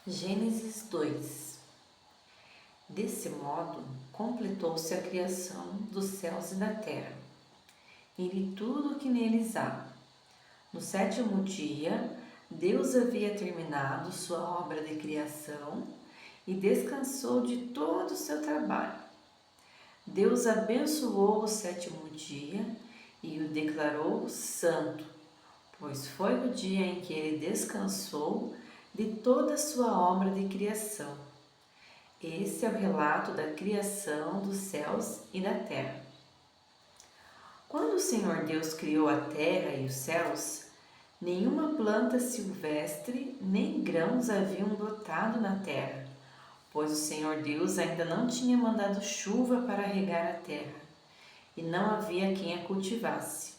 Gênesis 2. Desse modo, completou-se a criação dos céus e da terra, e tudo o que neles há. No sétimo dia, Deus havia terminado sua obra de criação e descansou de todo o seu trabalho. Deus abençoou o sétimo dia e o declarou santo, pois foi o dia em que ele descansou de toda a sua obra de criação. Esse é o relato da criação dos céus e da terra. Quando o Senhor Deus criou a terra e os céus, nenhuma planta silvestre nem grãos haviam brotado na terra, pois o Senhor Deus ainda não tinha mandado chuva para regar a terra, e não havia quem a cultivasse.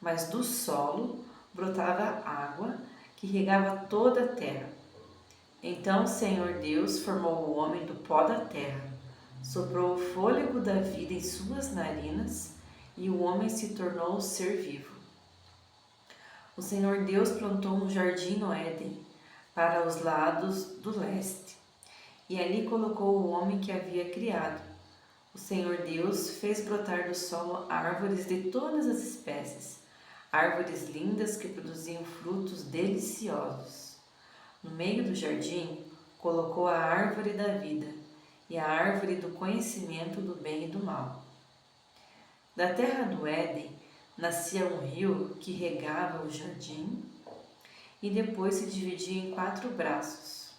Mas do solo brotava água que regava toda a terra. Então o Senhor Deus formou o homem do pó da terra, soprou o fôlego da vida em suas narinas, e o homem se tornou ser vivo. O Senhor Deus plantou um jardim no Éden, para os lados do leste, e ali colocou o homem que havia criado. O Senhor Deus fez brotar do solo árvores de todas as espécies, árvores lindas que produziam frutos deliciosos. No meio do jardim, colocou a árvore da vida e a árvore do conhecimento do bem e do mal. Da terra do Éden nascia um rio que regava o jardim e depois se dividia em 4 braços.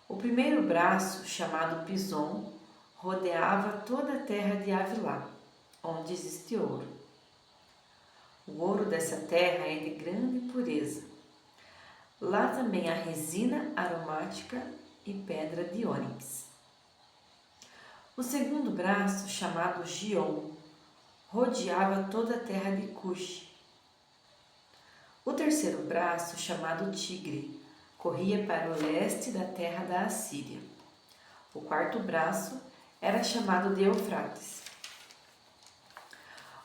O primeiro braço, chamado Pison, rodeava toda a terra de Havilá, onde existe ouro. O ouro dessa terra é de grande pureza. Lá também há resina aromática e pedra de ônix. O segundo braço, chamado Gion, rodeava toda a terra de Cush. O terceiro braço, chamado Tigre, corria para o leste da terra da Assíria. O quarto braço era chamado de Eufrates.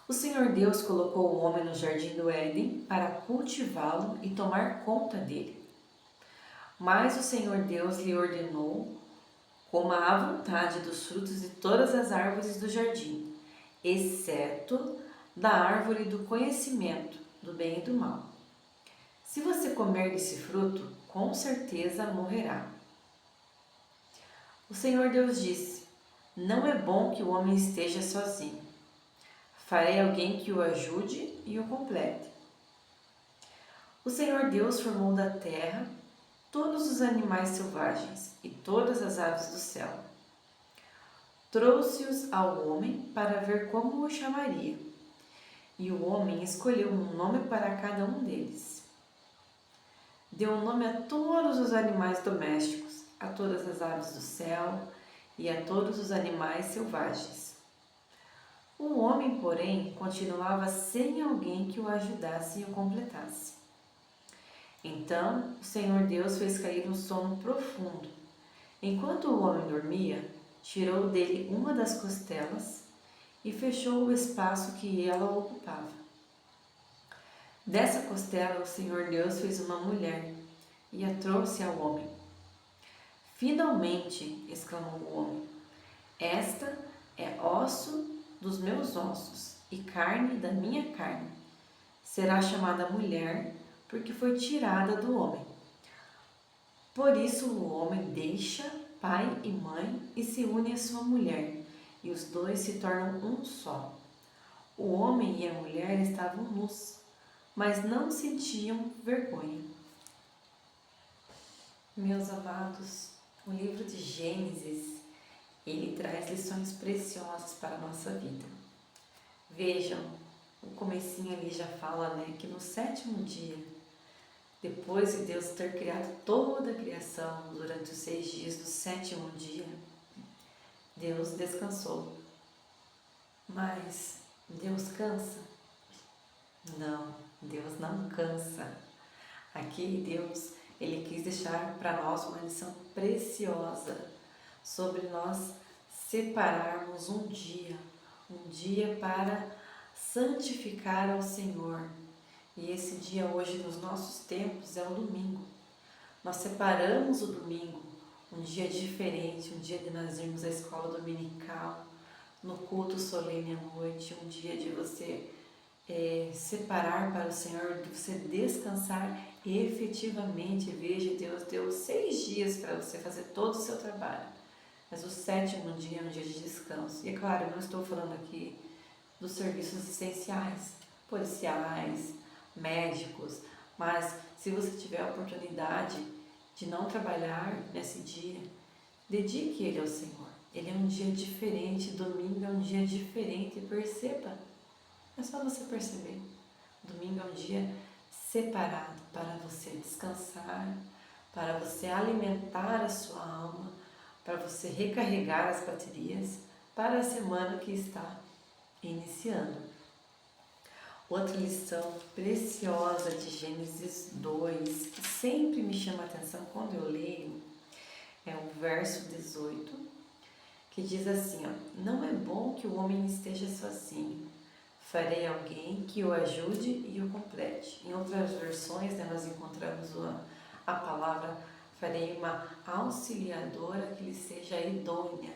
O Senhor Deus colocou o homem no jardim do Éden para cultivá-lo e tomar conta dele. Mas o Senhor Deus lhe ordenou: coma à vontade dos frutos de todas as árvores do jardim, exceto da árvore do conhecimento do bem e do mal. Se você comer desse fruto, com certeza morrerá. O Senhor Deus disse: não é bom que o homem esteja sozinho. Farei alguém que o ajude e o complete. O Senhor Deus formou da terra todos os animais selvagens e todas as aves do céu. Trouxe-os ao homem para ver como o chamaria, e o homem escolheu um nome para cada um deles. Deu um nome a todos os animais domésticos, a todas as aves do céu e a todos os animais selvagens. O homem, porém, continuava sem alguém que o ajudasse e o completasse. Então o Senhor Deus fez cair um sono profundo. Enquanto o homem dormia, tirou dele uma das costelas e fechou o espaço que ela ocupava. Dessa costela o Senhor Deus fez uma mulher e a trouxe ao homem. Finalmente, exclamou o homem, esta é osso dos meus ossos e carne da minha carne. Será chamada mulher porque foi tirada do homem. Por isso o homem deixa pai e mãe e se une à sua mulher, e os dois se tornam um só. O homem e a mulher estavam nus, mas não sentiam vergonha. Meus amados, o livro de Gênesis, ele traz lições preciosas para a nossa vida. Vejam, o comecinho ali já fala, que no sétimo dia, depois de Deus ter criado toda a criação durante os 6 dias do sétimo dia, Deus descansou. Mas Deus cansa? Não, Deus não cansa. Aqui Deus, ele quis deixar para nós uma lição preciosa sobre nós separarmos um dia para santificar ao Senhor. E esse dia hoje nos nossos tempos é o domingo. Nós separamos o domingo, um dia diferente, um dia de nós irmos à escola dominical, no culto solene à noite, um dia de você separar para o Senhor, de você descansar e efetivamente. Veja, Deus deu 6 dias para você fazer todo o seu trabalho, mas o 7º dia é um dia de descanso. E é claro, eu não estou falando aqui dos serviços essenciais, policiais, médicos, mas se você tiver a oportunidade de não trabalhar nesse dia, dedique ele ao Senhor. Ele é um dia diferente, domingo é um dia diferente, perceba. É só você perceber. Domingo é um dia separado para você descansar, para você alimentar a sua alma, para você recarregar as baterias para a semana que está iniciando. Outra lição preciosa de Gênesis 2, que sempre me chama a atenção quando eu leio, é o verso 18, que diz assim, ó: não é bom que o homem esteja sozinho, farei alguém que o ajude e o complete. Em outras versões, né, nós encontramos a palavra: farei uma auxiliadora que lhe seja idônea.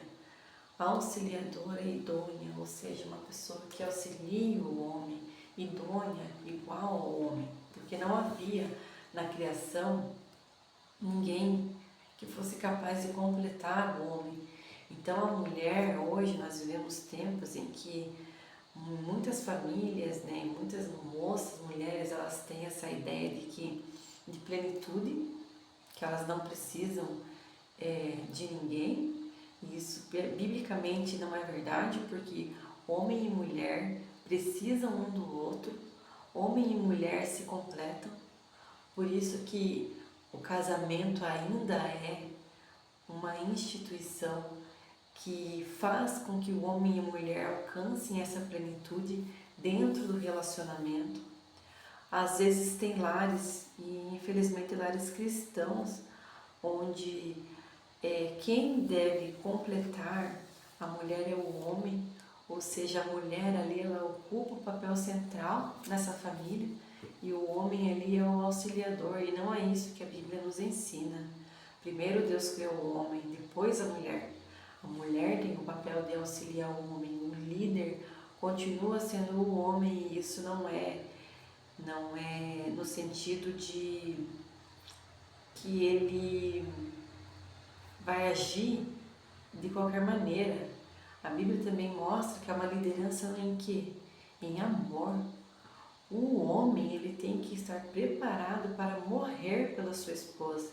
Auxiliadora e idônea, ou seja, uma pessoa que auxilie o homem, idônea, igual ao homem, porque não havia na criação ninguém que fosse capaz de completar o homem. Então a mulher, hoje nós vivemos tempos em que muitas famílias, né, muitas moças, mulheres, elas têm essa ideia de plenitude, que elas não precisam de ninguém. E isso biblicamente não é verdade, porque homem e mulher precisam um do outro, homem e mulher se completam. Por isso que o casamento ainda é uma instituição que faz com que o homem e a mulher alcancem essa plenitude dentro do relacionamento. Às vezes tem lares, e infelizmente lares cristãos, onde quem deve completar a mulher é o homem, ou seja, a mulher ali ela ocupa o papel central nessa família e o homem ali é o auxiliador, e não é isso que a Bíblia nos ensina. Primeiro Deus criou o homem, depois a mulher. A mulher tem o papel de auxiliar o homem, o líder continua sendo o homem, e isso não é no sentido de que ele vai agir de qualquer maneira. A Bíblia também mostra que é uma liderança em quê? Em amor. O homem ele tem que estar preparado para morrer pela sua esposa.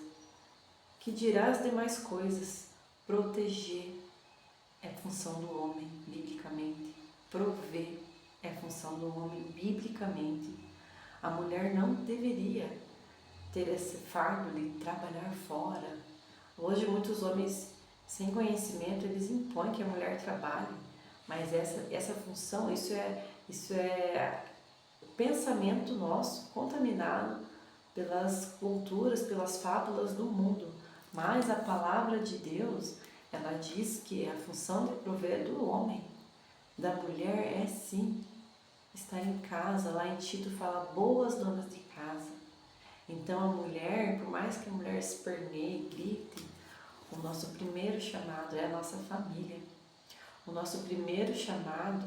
Que dirá as demais coisas? Proteger é função do homem, biblicamente. Prover é função do homem, biblicamente. A mulher não deveria ter esse fardo de trabalhar fora. Hoje muitos homens sem conhecimento, eles impõem que a mulher trabalhe, mas essa função, isso é pensamento nosso contaminado pelas culturas, pelas fábulas do mundo. Mas a palavra de Deus, ela diz que a função de prover é do homem. Da mulher é sim estar em casa. Lá em Tito fala boas donas de casa. Então a mulher, por mais que a mulher esperneie, grite, o nosso primeiro chamado é a nossa família. O nosso primeiro chamado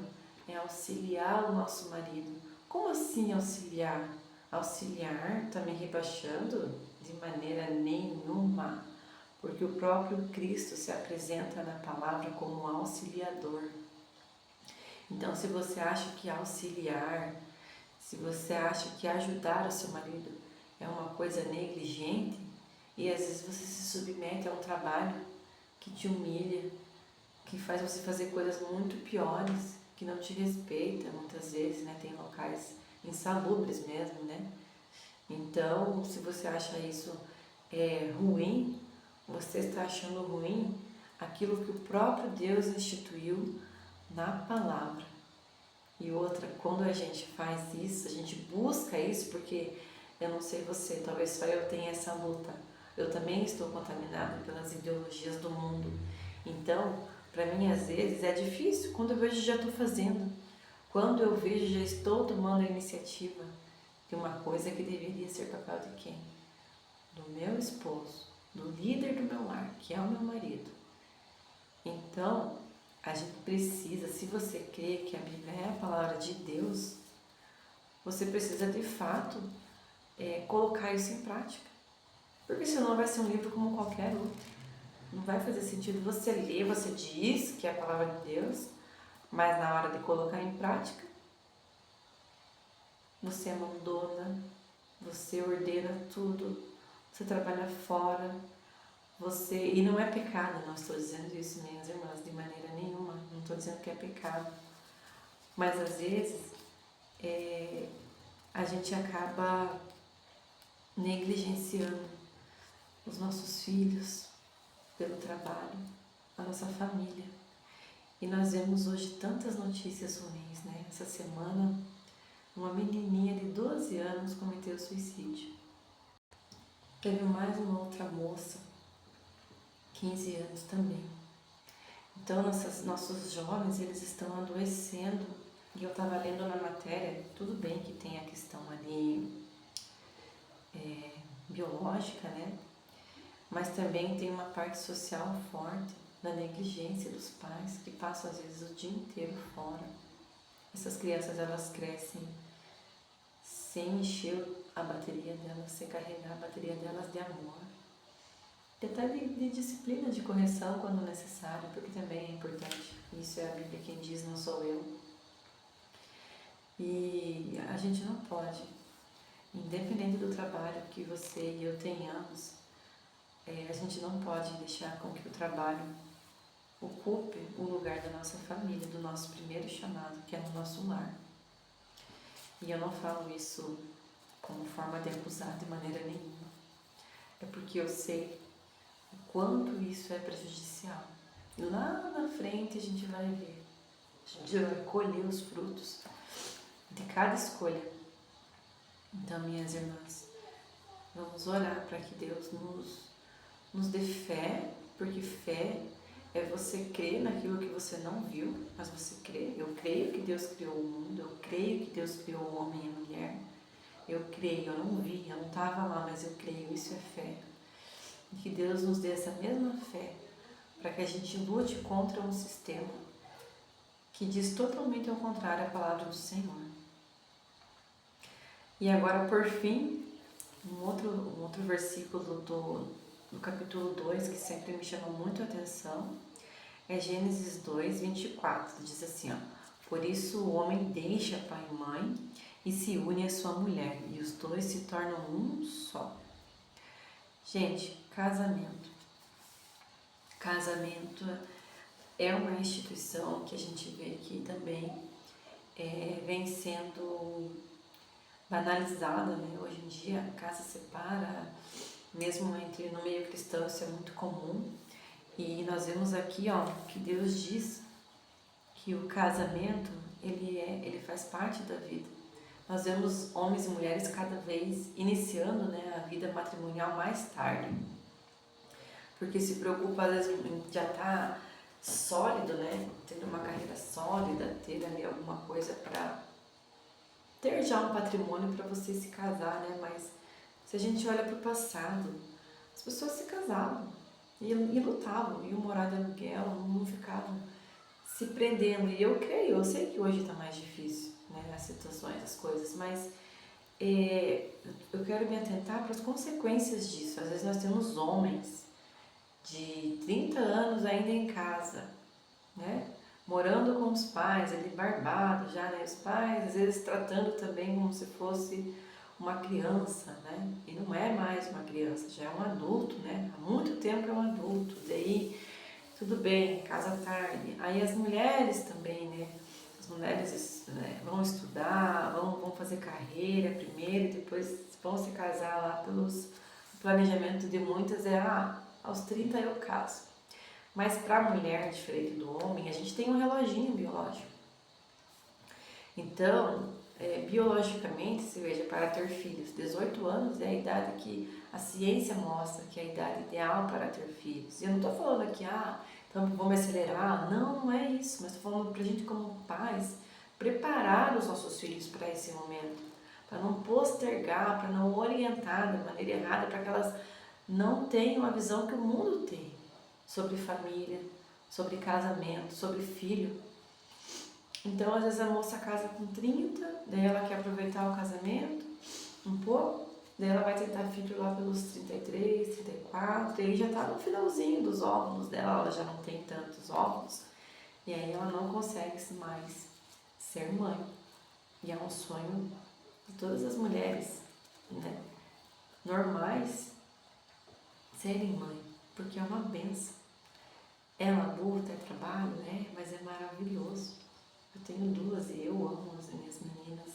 é auxiliar o nosso marido. Como assim auxiliar? Auxiliar, tá me rebaixando? De maneira nenhuma, porque o próprio Cristo se apresenta na palavra como auxiliador. Então, se você acha que auxiliar, se você acha que ajudar o seu marido é uma coisa negligente, e às vezes você se submete a um trabalho que te humilha, que faz você fazer coisas muito piores, que não te respeita muitas vezes, né? Tem locais insalubres mesmo, né? Então, se você acha isso ruim, você está achando ruim aquilo que o próprio Deus instituiu na palavra. E outra, quando a gente faz isso, a gente busca isso, porque eu não sei você, talvez só eu tenha essa luta. Eu também estou contaminada pelas ideologias do mundo. Então, para mim, às vezes, é difícil. Quando eu vejo, já estou fazendo. Quando eu vejo, já estou tomando a iniciativa de uma coisa que deveria ser papel de quem? do meu esposo, do líder do meu lar, que é o meu marido. Então, a gente precisa, se você crê que a Bíblia é a palavra de Deus, você precisa de fato colocar isso em prática. Porque senão vai ser um livro como qualquer outro. Não vai fazer sentido você ler, você diz que é a palavra de Deus, mas na hora de colocar em prática, você é mandona, você ordena tudo, você trabalha fora, e não é pecado, não estou dizendo isso, minhas irmãs, de maneira nenhuma, não estou dizendo que é pecado, mas às vezes a gente acaba negligenciando os nossos filhos pelo trabalho, a nossa família. E nós vemos hoje tantas notícias ruins, né? Essa semana, uma menininha de 12 anos cometeu suicídio. Teve mais uma outra moça, 15 anos também. Então, nossos jovens, eles estão adoecendo. E eu estava lendo na matéria, tudo bem que tem a questão ali biológica, né? Mas também tem uma parte social forte da negligência dos pais, que passam às vezes o dia inteiro fora. Essas crianças, elas crescem sem encher a bateria delas, sem carregar a bateria delas de amor. E até de disciplina, de correção quando necessário, porque também é importante. Isso é a Bíblia quem diz, não sou eu. E a gente não pode, independente do trabalho que você e eu tenhamos, a gente não pode deixar com que o trabalho ocupe o lugar da nossa família, do nosso primeiro chamado, que é no nosso lar. E eu não falo isso como forma de acusar de maneira nenhuma. É porque eu sei o quanto isso é prejudicial. E lá na frente a gente vai ver, a gente vai colher os frutos de cada escolha. Então, minhas irmãs, vamos orar para que Deus nos dê fé, porque fé é você crer naquilo que você não viu, mas você crê. Eu creio que Deus criou o mundo, eu creio que Deus criou o homem e a mulher. Eu creio, eu não vi, eu não estava lá, mas eu creio, isso é fé. E que Deus nos dê essa mesma fé, para que a gente lute contra um sistema que diz totalmente ao contrário a palavra do Senhor. E agora, por fim, um outro versículo do capítulo 2, que sempre me chama muito a atenção, é Gênesis 2, 24. Diz assim, ó: por isso o homem deixa pai e mãe e se une à sua mulher, e os dois se tornam um só. Gente, casamento. Casamento é uma instituição que a gente vê que também vem sendo banalizada, né? Hoje em dia a casa separa, mesmo no meio cristão isso é muito comum. E nós vemos aqui, ó, que Deus diz que o casamento ele faz parte da vida. Nós vemos homens e mulheres cada vez iniciando, né, a vida matrimonial mais tarde, porque se preocupa às vezes em já estar sólido, né, ter uma carreira sólida, ter ali alguma coisa para ter já um patrimônio para você se casar, né? Mas se a gente olha para o passado, as pessoas se casavam e lutavam, iam morar de aluguel, não ficavam se prendendo. E eu creio, eu sei que hoje está mais difícil, né, as situações, as coisas, mas eu quero me atentar para as consequências disso. Às vezes nós temos homens de 30 anos ainda em casa, né, morando com os pais, ali barbado já, né, os pais às vezes tratando também como se fosse uma criança, né, e não é mais uma criança, já é um adulto, né, há muito tempo é um adulto, daí tudo bem, casa tarde. Aí as mulheres também, né? As mulheres, né, vão estudar, vão fazer carreira primeiro e depois vão se casar lá o planejamento de muitas aos 30 eu caso. Mas para a mulher, diferente do homem, a gente tem um reloginho biológico. Então, biologicamente, se veja, para ter filhos, 18 anos é a idade que a ciência mostra que é a idade ideal para ter filhos. E eu não estou falando aqui, então vamos acelerar. Não, não é isso. Mas estou falando para a gente, como pais, preparar os nossos filhos para esse momento. para não postergar, para não orientar da maneira errada, para que elas não tenham a visão que o mundo tem sobre família, sobre casamento, sobre filho. Então, às vezes a moça casa com 30, daí ela quer aproveitar o casamento um pouco, daí ela vai tentar filho lá pelos 33, 34, e aí já tá no finalzinho dos óvulos dela, ela já não tem tantos óvulos, e aí ela não consegue mais ser mãe. E é um sonho de todas as mulheres, né, normais, serem mãe, porque é uma benção. É labuta, é trabalho, mas é maravilhoso. Eu tenho duas e eu amo as minhas meninas.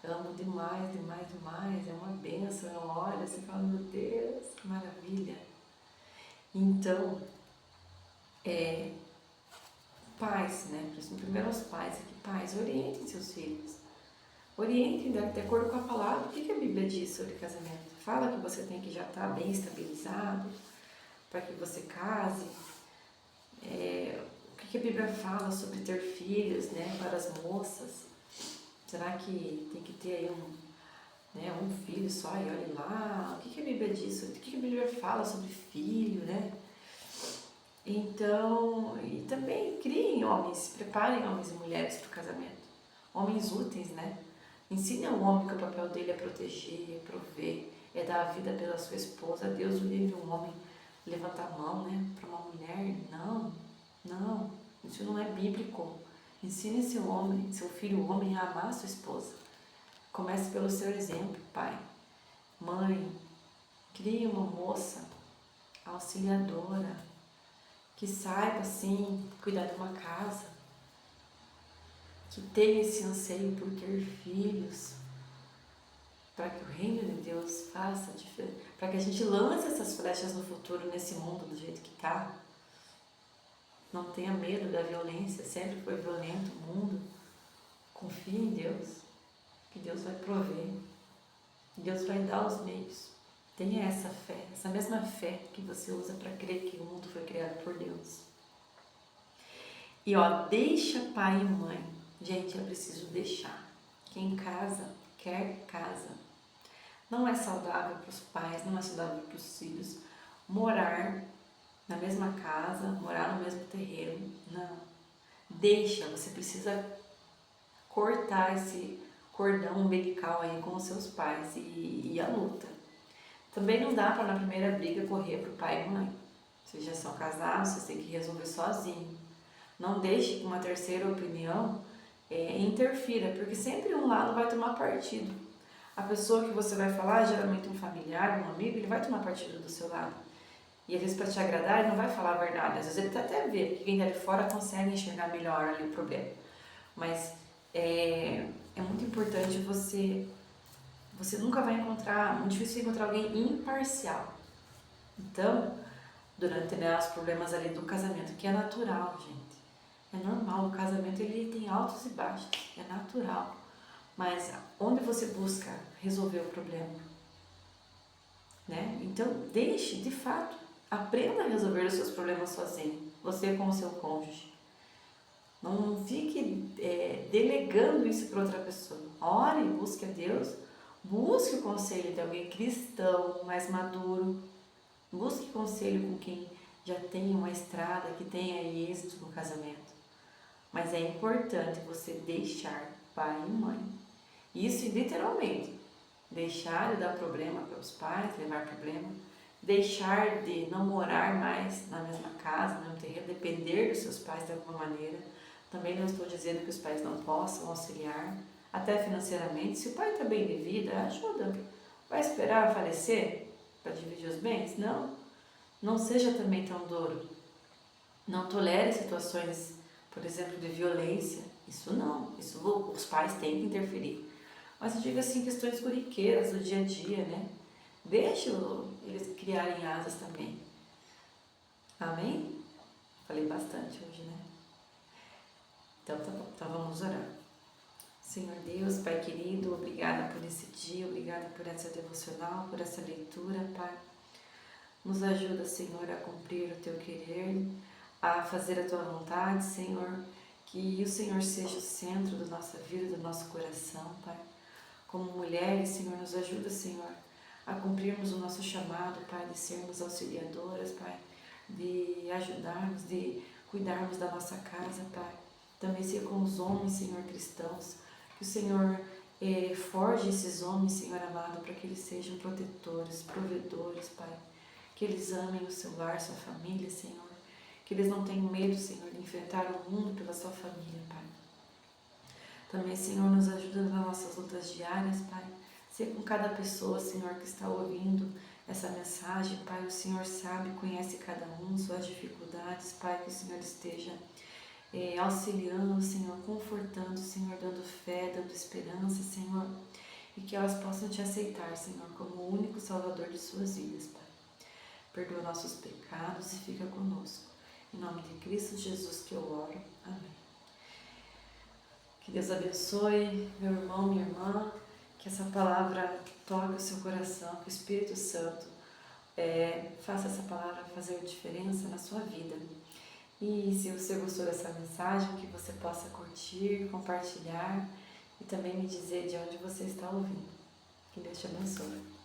Eu amo demais, demais, demais. É uma benção. Eu olho assim e falo, meu Deus, que maravilha. Então, pais, né? Primeiro aos pais aqui, pais, orientem seus filhos. Orientem de acordo com a palavra. O que a Bíblia diz sobre casamento? Fala que você tem que já estar bem estabilizado para que você case. O que a Bíblia fala sobre ter filhos, né, para as moças? Será que tem que ter aí um filho só e olhe lá? O que a Bíblia diz? O que a Bíblia fala sobre filho, né? Então, e também criem homens, preparem homens e mulheres para o casamento. Homens úteis, né? Ensine ao homem que o papel dele é proteger, é prover, é dar a vida pela sua esposa. Deus o livre um homem levantar a mão, né, para uma mulher. Não, não, isso não é bíblico. Ensine seu homem, seu filho homem a amar a sua esposa. Comece pelo seu exemplo, pai. Mãe, crie uma moça auxiliadora, que saiba, sim, cuidar de uma casa, que tenha esse anseio por ter filhos, para que o reino de Deus faça diferença, para que a gente lance essas flechas no futuro, nesse mundo do jeito que está. Não tenha medo da violência, sempre foi violento o mundo. Confie em Deus, que Deus vai prover, Deus vai dar os meios. Tenha essa fé, essa mesma fé que você usa para crer que o mundo foi criado por Deus. E deixa pai e mãe. Gente, é preciso deixar. Quem casa, quer casa. Não é saudável para os pais, não é saudável para os filhos morar na mesma casa, morar no mesmo terreno. Não. Deixa, você precisa cortar esse cordão umbilical aí com os seus pais e a luta. Também não dá para na primeira briga correr pro pai e mãe. Vocês já são casados, vocês têm que resolver sozinho. Não deixe que uma terceira opinião interfira, porque sempre um lado vai tomar partido. A pessoa que você vai falar, geralmente um familiar, um amigo, ele vai tomar partido do seu lado. E às vezes para te agradar, ele não vai falar a verdade. Às vezes ele até vê, porque quem está de fora consegue enxergar melhor ali o problema. Mas é muito importante você nunca vai encontrar, muito difícil encontrar alguém imparcial. Então, durante os problemas ali do casamento, que é natural, gente. É normal, o casamento ele tem altos e baixos, é natural. Mas onde você busca resolver o problema? Né? Então, deixe, de fato, aprenda a resolver os seus problemas sozinho, você com o seu cônjuge. Não fique delegando isso para outra pessoa. Ore, busque a Deus, busque o conselho de alguém cristão, mais maduro. Busque conselho com quem já tem uma estrada, que tenha êxito no casamento. Mas é importante você deixar pai e mãe. Isso literalmente. Deixar de dar problema para os pais, levar problema. Deixar de não morar mais na mesma casa, no mesmo terreno, depender dos seus pais de alguma maneira. Também não estou dizendo que os pais não possam auxiliar, até financeiramente. Se o pai está bem de vida, ajuda. Vai esperar falecer para dividir os bens? Não. Não seja também tão duro. Não tolere situações, por exemplo, de violência. Isso não. Isso os pais têm que interferir. Mas eu digo assim, questões corriqueiras do dia a dia, né? Deixa eles criarem asas também. Amém? Falei bastante hoje, né? Então tá bom, então vamos orar. Senhor Deus, Pai querido, obrigada por esse dia, obrigada por essa devocional, por essa leitura, Pai. Nos ajuda, Senhor, a cumprir o Teu querer, a fazer a Tua vontade, Senhor. Que o Senhor seja o centro da nossa vida, do nosso coração, Pai. como mulheres, Senhor, nos ajuda, Senhor, a cumprirmos o nosso chamado, Pai, de sermos auxiliadoras, Pai, de ajudarmos, de cuidarmos da nossa casa, Pai. Também ser com os homens, Senhor, cristãos, que o Senhor forge esses homens, Senhor amado, para que eles sejam protetores, provedores, Pai. Que eles amem o seu lar, sua família, Senhor. Que eles não tenham medo, Senhor, de enfrentar o mundo pela sua família, Pai. Também, Senhor, nos ajuda nas nossas lutas diárias, Pai. Ser com cada pessoa, Senhor, que está ouvindo essa mensagem, Pai. O Senhor sabe, conhece cada um, suas dificuldades, Pai. Que o Senhor esteja auxiliando, Senhor, confortando, Senhor, dando fé, dando esperança, Senhor. E que elas possam te aceitar, Senhor, como o único Salvador de suas vidas, Pai. Perdoa nossos pecados e fica conosco. Em nome de Cristo Jesus que eu oro. Amém. Que Deus abençoe, meu irmão, minha irmã, que essa palavra toque o seu coração, que o Espírito Santo faça essa palavra fazer diferença na sua vida. E se você gostou dessa mensagem, que você possa curtir, compartilhar e também me dizer de onde você está ouvindo. Que Deus te abençoe.